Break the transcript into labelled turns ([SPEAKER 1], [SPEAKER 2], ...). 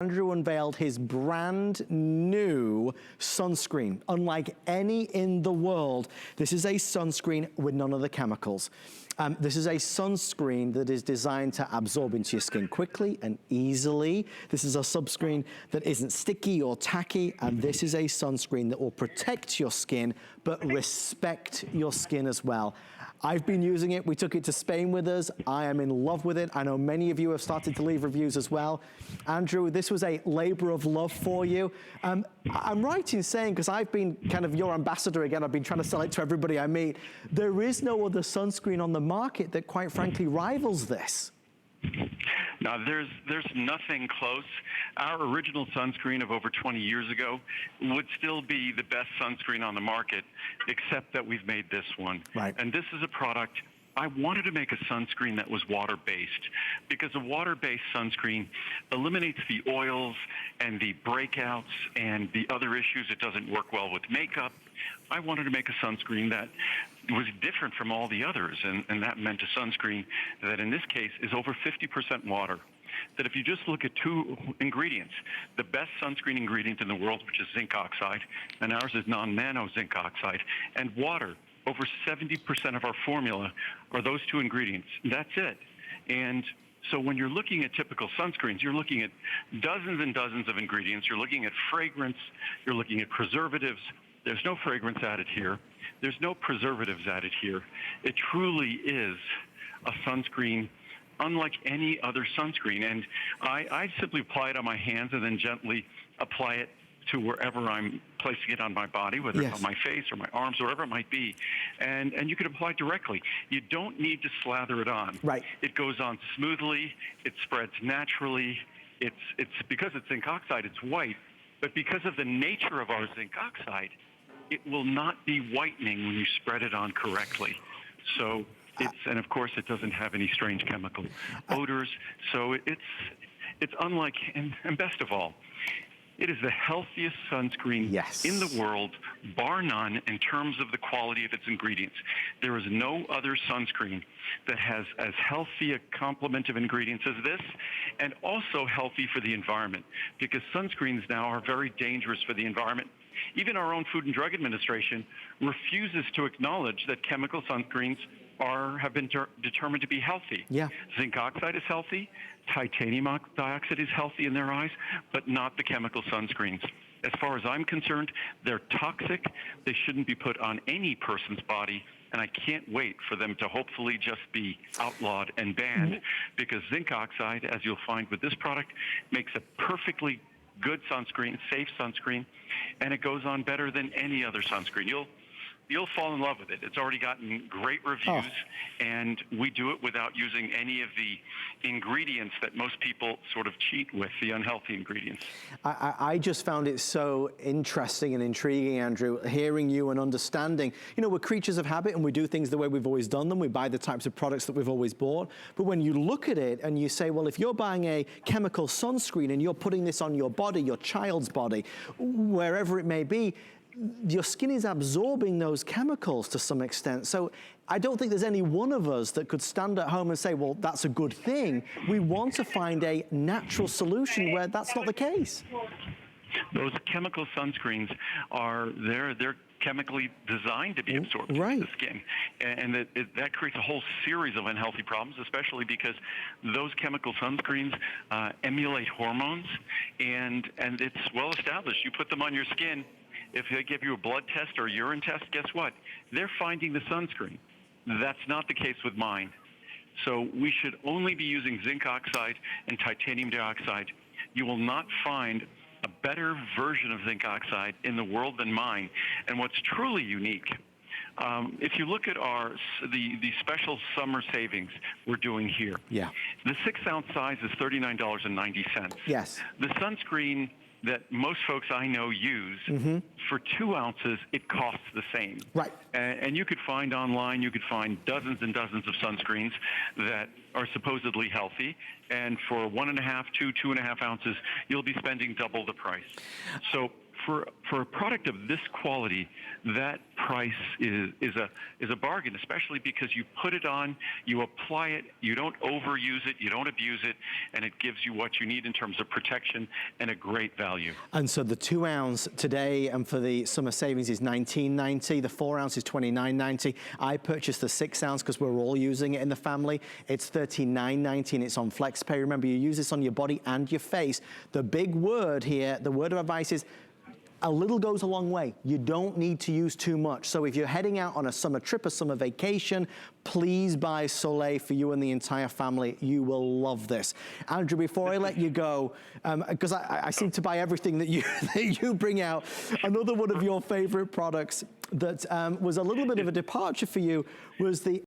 [SPEAKER 1] Andrew unveiled his brand new sunscreen, unlike any in the world. This is a sunscreen with none of the chemicals. This is a sunscreen that is designed to absorb into your skin quickly and easily. This is a sunscreen that isn't sticky or tacky, and this is a sunscreen that will protect your skin, but respect your skin as well. I've been using it. We took it to Spain with us. I am in love with it. I know many of you have started to leave reviews as well. Andrew, this was a labor of love for you. I'm right in saying, because I've been kind of your ambassador again, I've been trying to sell it to everybody I meet, there is no other sunscreen on the market that quite frankly rivals this.
[SPEAKER 2] Now, there's nothing close. Our original sunscreen of over 20 years ago would still be the best sunscreen on the market, except that we've made this one.
[SPEAKER 1] Right.
[SPEAKER 2] And this is a product, I wanted to make a sunscreen that was water-based, because a water-based sunscreen eliminates the oils and the breakouts and the other issues. It doesn't work well with makeup. I wanted to make a sunscreen that was different from all the others, and that meant a sunscreen that in this case is over 50% water. That if you just look at two ingredients, the best sunscreen ingredient in the world, which is zinc oxide, and ours is nonnano zinc oxide, and water, over 70% of our formula are those two ingredients. That's it. And so when you're looking at typical sunscreens, you're looking at dozens and dozens of ingredients. You're looking at fragrance. You're looking at preservatives. There's no fragrance added here. There's no preservatives added here. It truly is a sunscreen unlike any other sunscreen. And I simply apply it on my hands and then gently apply it to wherever I'm placing it on my body, whether it's on my face or my arms, or wherever it might be. And you can apply it directly. You don't need to slather it on.
[SPEAKER 1] Right.
[SPEAKER 2] It goes on smoothly. It spreads naturally. It's because it's zinc oxide, it's white. But because of the nature of our zinc oxide, it will not be whitening when you spread it on correctly. So and of course it doesn't have any strange chemical odors. So it's unlike, and best of all, it is the healthiest sunscreen in the world, bar none, in terms of the quality of its ingredients. There is no other sunscreen that has as healthy a complement of ingredients as this, and also healthy for the environment, because sunscreens now are very dangerous for the environment. Even our own Food and Drug Administration refuses to acknowledge that chemical sunscreens have been determined to be healthy.
[SPEAKER 1] Yeah.
[SPEAKER 2] Zinc oxide is healthy. Titanium dioxide is healthy in their eyes, but not the chemical sunscreens. As far as I'm concerned, they're toxic. They shouldn't be put on any person's body, and I can't wait for them to hopefully just be outlawed and banned, because zinc oxide, as you'll find with this product, makes a perfectly good sunscreen, safe sunscreen, and it goes on better than any other sunscreen. You'll fall in love with it. It's already gotten great reviews, and we do it without using any of the ingredients that most people sort of cheat with, the unhealthy ingredients.
[SPEAKER 1] I just found it so interesting and intriguing, Andrew, hearing you and understanding. You know, we're creatures of habit and we do things the way we've always done them. We buy the types of products that we've always bought. But when you look at it and you say, well, if you're buying a chemical sunscreen and you're putting this on your body, your child's body, wherever it may be, your skin is absorbing those chemicals to some extent. So I don't think there's any one of us that could stand at home and say, well, that's a good thing. We want to find a natural solution where that's not the case.
[SPEAKER 2] Those chemical sunscreens they're chemically designed to be absorbed into the skin. And that creates a whole series of unhealthy problems, especially because those chemical sunscreens emulate hormones, and it's well established. You put them on your skin, if they give you a blood test or a urine test, guess what? They're finding the sunscreen. That's not the case with mine. So we should only be using zinc oxide and titanium dioxide. You will not find a better version of zinc oxide in the world than mine. And what's truly unique, if you look at the special summer savings we're doing here, the 6-ounce size is $39.90.
[SPEAKER 1] Yes.
[SPEAKER 2] The sunscreen that most folks I know use, for 2 ounces, it costs the same.
[SPEAKER 1] Right.
[SPEAKER 2] And you could find online, you could find dozens and dozens of sunscreens that are supposedly healthy, and for 1.5 to 2.5 ounces, you'll be spending double the price. So for a product of this quality, that price is a bargain, especially because you put it on, you apply it, you don't overuse it, you don't abuse it, and it gives you what you need in terms of protection and a great value.
[SPEAKER 1] And so the 2 ounce today and for the summer savings is $19.90. The 4 ounce is $29.90. I purchased the 6 ounce because we're all using it in the family. It's $39.90 and it's on FlexPay. Remember, you use this on your body and your face. The big word here, the word of advice is a little goes a long way. You don't need to use too much. So if you're heading out on a summer trip, a summer vacation, please buy Soleil for you and the entire family. You will love this. Andrew, before I let you go, because I seem to buy everything that you bring out, another one of your favorite products that was a little bit of a departure for you was the